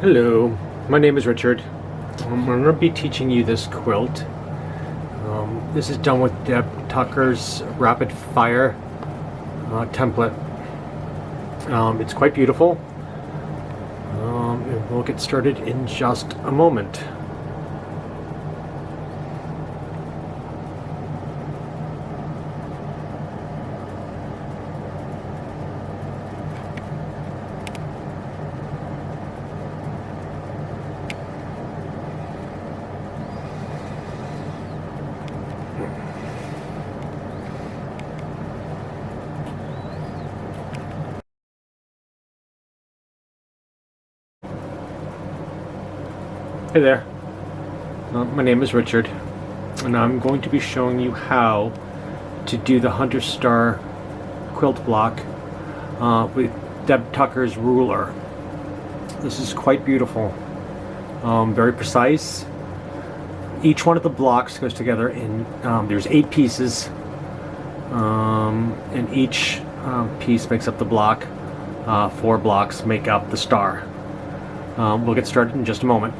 Hello, my name is Richard. I'm going to be teaching you this quilt. This is done with Deb Tucker's rapid fire template. It's quite beautiful. And we'll get started in just a moment. Hey there, my name is Richard, and I'm going to be showing you how to do the Hunter Star quilt block with Deb Tucker's ruler. This is quite beautiful, very precise. Each one of the blocks goes together in, there's 8 pieces, and each piece makes up the block. 4 blocks make up the star. We'll get started in just a moment.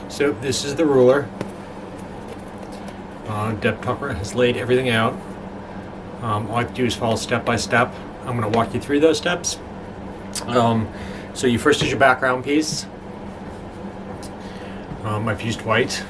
So this is the ruler. Deb Tucker has laid everything out. All I have to do is follow step by step. I'm going to walk you through those steps. So you first use your background piece. I've used white.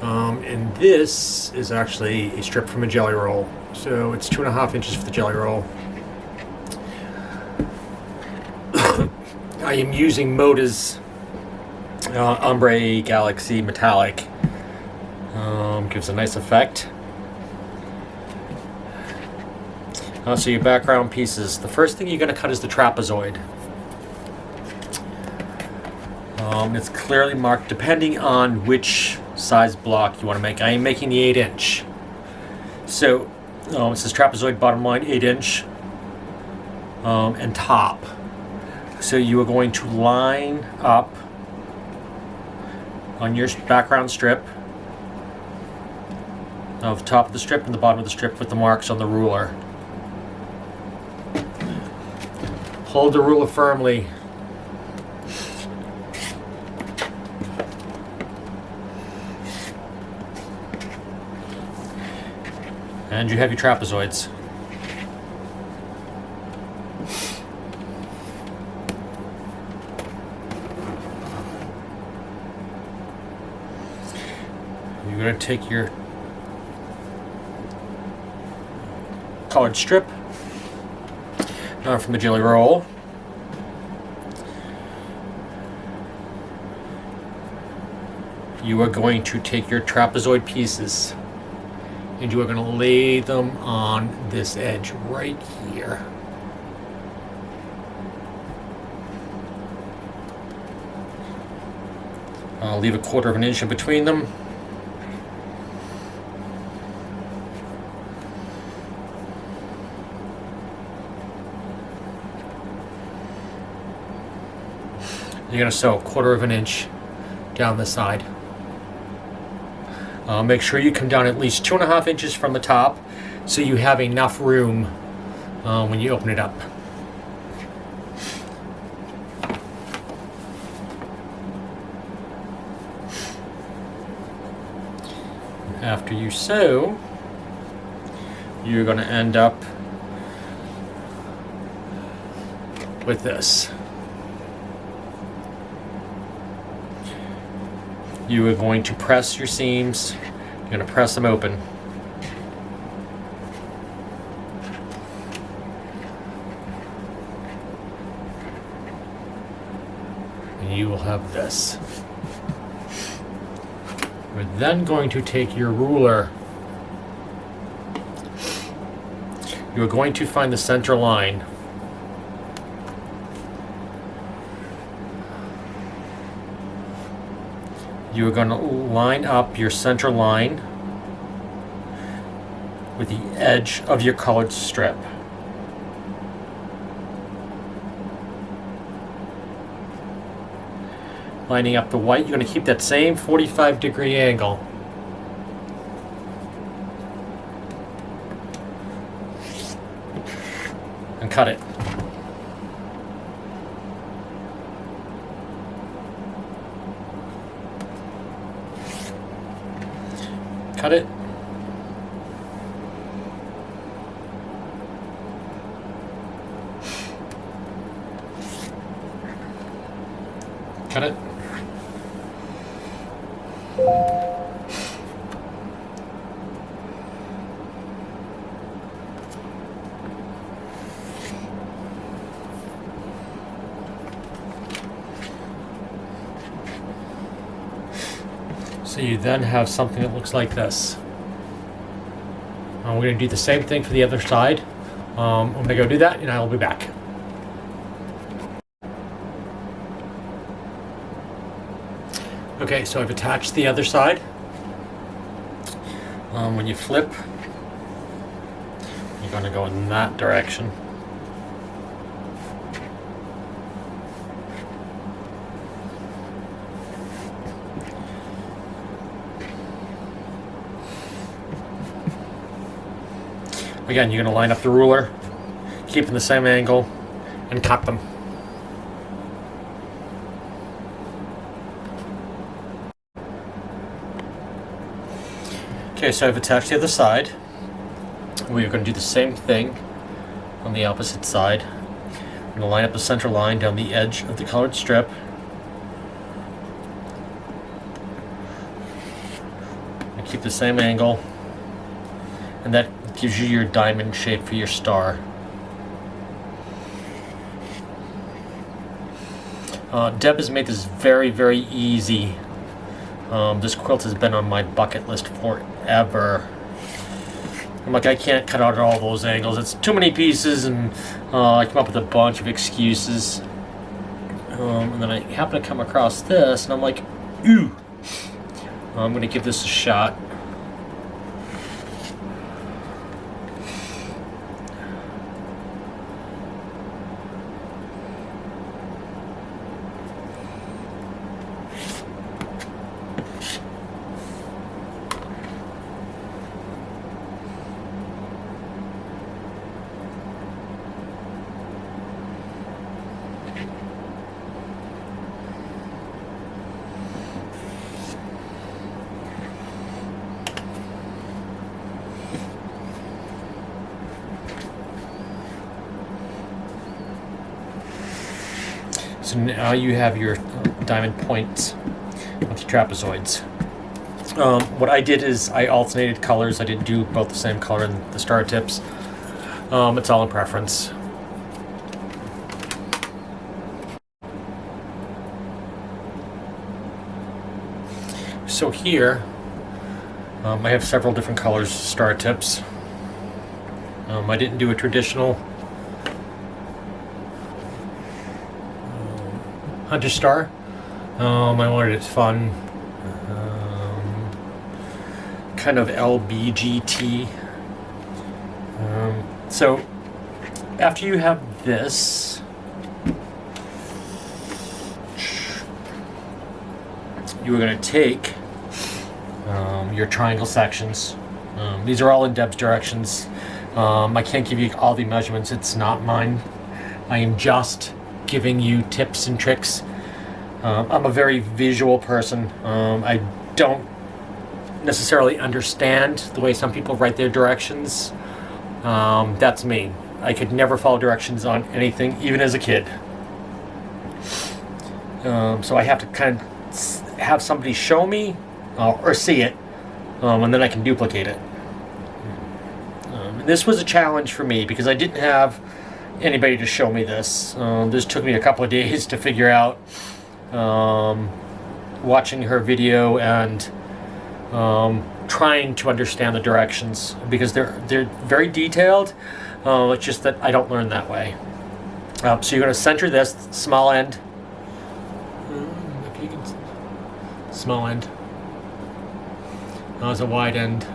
And this is actually a strip from a jelly roll. So it's 2.5 inches for the jelly roll. I am using Moda's Ombre Galaxy Metallic. Gives a nice effect. So your background pieces. The first thing you're going to cut is the trapezoid. It's clearly marked depending on which size block you want to make. I am making the 8-inch. So it says trapezoid bottom line 8-inch and top. So you are going to line up on your background strip of the top of the strip and the bottom of the strip with the marks on the ruler. Hold the ruler firmly. And you have your trapezoids. You're going to take your colored strip from the jelly roll. You are going to take your trapezoid pieces and you are going to lay them on this edge right here. I'll leave a 1/4 inch in between them. You're going to sew a 1/4 inch down the side. Make sure you come down at least 2.5 inches from the top so you have enough room when you open it up. After you sew, you're going to end up with this. You are going to press your seams. You're going to press them open. And you will have this. We're then going to take your ruler. You're going to find the center line. You are going to line up your center line with the edge of your colored strip. lining up the white. You're going to keep that same 45-degree angle. And cut it. Cut it. Cut it. So you then have something that looks like this. We're going to do the same thing for the other side. I'm going to go do that and I will be back. Okay, so I've attached the other side. When you flip, you're going to go in that direction. Again, you're going to line up the ruler, keeping the same angle, and cut them. Okay, so I've attached the other side. We're going to do the same thing on the opposite side. I'm going to line up the center line down the edge of the colored strip. And keep the same angle. And that gives you your diamond shape for your star. Deb has made this very, very easy. This quilt has been on my bucket list forever. I'm like, I can't cut out all those angles. It's too many pieces, and I come up with a bunch of excuses. And then I happen to come across this, and I'm like, ooh. I'm going to give this a shot. So now you have your diamond points with your trapezoids. What I did is I alternated colors. I didn't do both the same color in the star tips. It's all in preference. So here, I have several different colors star tips. I didn't do a traditional Hunter Star. I wanted it fun, kind of LBGT. So after you have this, you are going to take your triangle sections. These are all in Deb's directions. I can't give you all the measurements. It's not mine. I am just giving you tips and tricks. I'm a very visual person. I don't necessarily understand the way some people write their directions. That's me. I could never follow directions on anything, even as a kid. So I have to kind of have somebody show me or see it, and then I can duplicate it. And this was a challenge for me because I didn't have anybody to show me this. This took me a couple of days to figure out, watching her video and trying to understand the directions because they're very detailed. It's just that I don't learn that way. So you're going to center this small end. If you can, small end. There's a wide end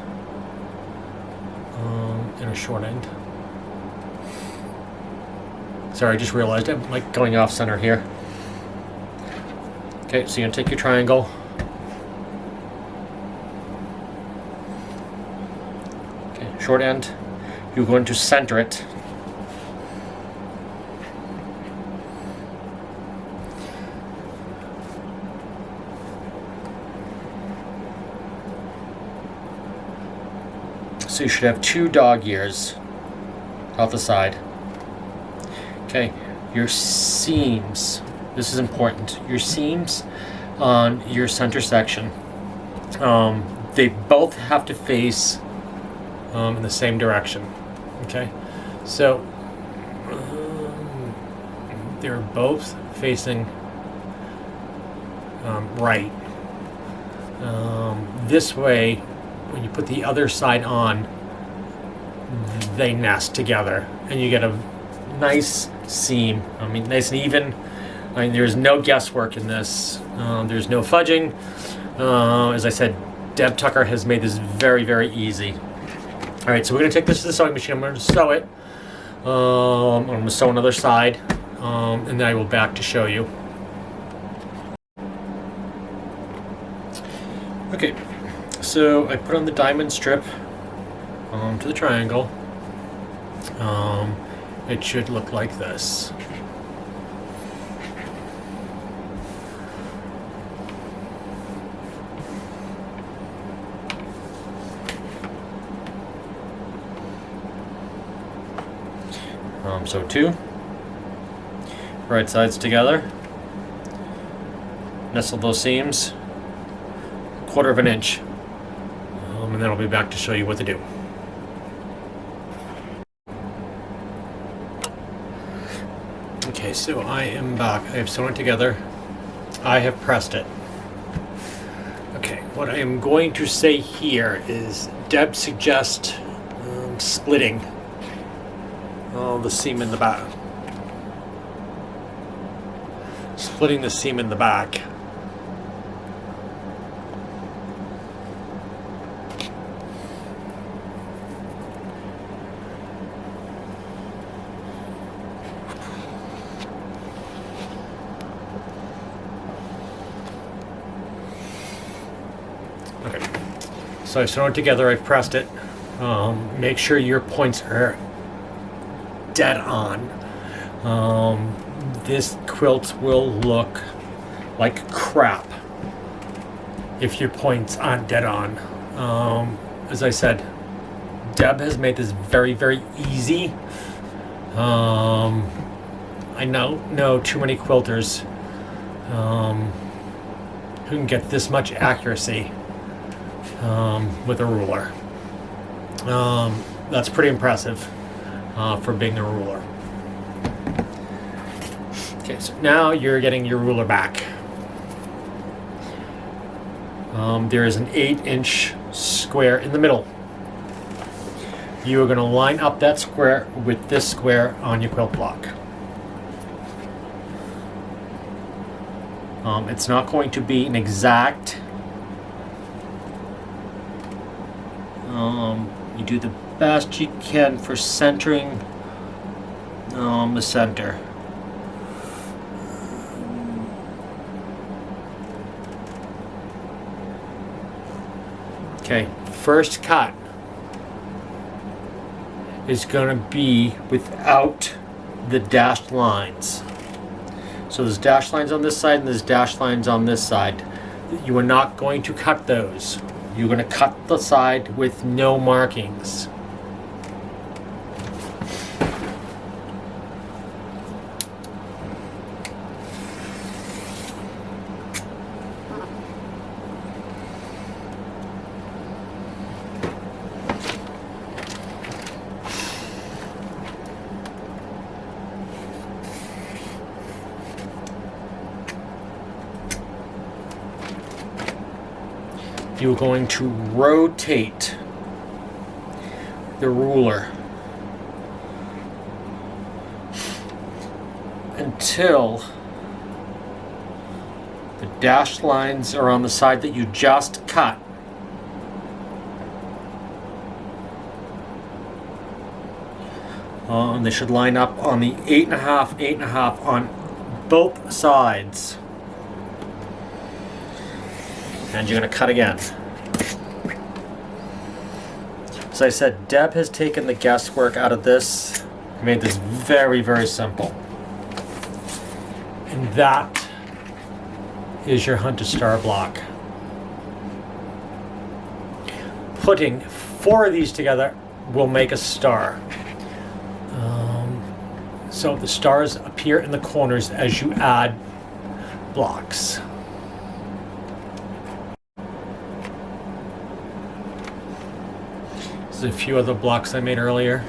and a short end. Sorry, I just realized I'm like going off center here. Okay, so you're going to take your triangle. Okay, short end. You're going to center it. So you should have 2 dog ears out the side. Okay, your seams. This is important. Your seams on your center section, they both have to face in the same direction. Okay, so they're both facing right. This way, when you put the other side on, they nest together and you get a nice seam. I mean, nice and even. I mean, there's no guesswork in this. There's no fudging. As I said, Deb Tucker has made this very, very easy. All right, so we're going to take this to the sewing machine. I'm going to sew it. I'm going to sew another side, and then I will back to show you. Okay, so I put on the diamond strip to the triangle. It should look like this. So 2 right sides together, nestle those seams 1/4 of an inch, and then I'll be back to show you what to do. Okay, so I am back. I have sewn it together. I have pressed it. Okay, what I am going to say here is Deb suggests splitting the seam in the back. Splitting the seam in the back. Okay, so I've sewn it together, I've pressed it. Make sure your points are dead on. This quilt will look like crap if your points aren't dead on. As I said, Deb has made this very, very easy. I know too many quilters who can get this much accuracy with a ruler. That's pretty impressive for being a ruler. Okay, so now you're getting your ruler back. There is an 8-inch square in the middle. You are going to line up that square with this square on your quilt block. It's not going to be an exact. You do the best you can for centering the center. Okay, first cut is going to be without the dashed lines. So there's dashed lines on this side and there's dashed lines on this side. You are not going to cut those. You're going to cut the side with no markings. You're going to rotate the ruler until the dashed lines are on the side that you just cut. And they should line up on the 8.5 on both sides. and you're going to cut again. As I said, Deb has taken the guesswork out of this. Made this very, very simple. And that is your Hunter Star block. Putting 4 of these together will make a star. So the stars appear in the corners as you add blocks. There's a few other blocks I made earlier.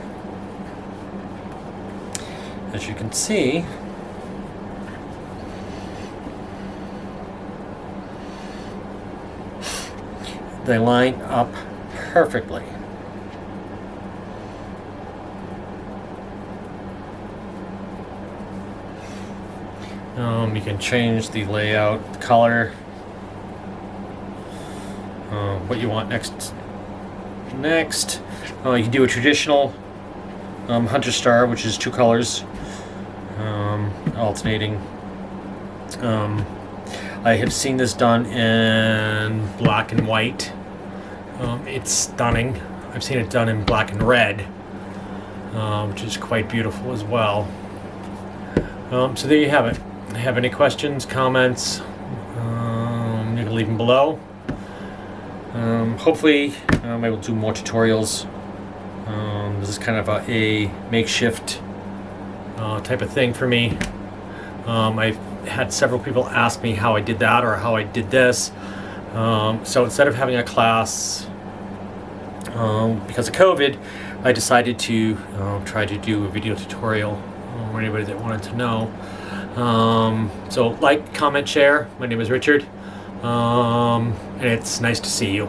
As you can see, they line up perfectly. You can change the layout, the color, what you want next. You can do a traditional Hunter Star, which is 2 colors, alternating. I have seen this done in black and white. It's stunning. I've seen it done in black and red, which is quite beautiful as well. So there you have it. If you have any questions, comments, you can leave them below. Hopefully I will do more tutorials. This is kind of a makeshift type of thing for me. I've had several people ask me how I did that or how I did this. So instead of having a class, because of COVID, I decided to try to do a video tutorial for anybody that wanted to know. So like, comment, share. My name is Richard, and it's nice to see you.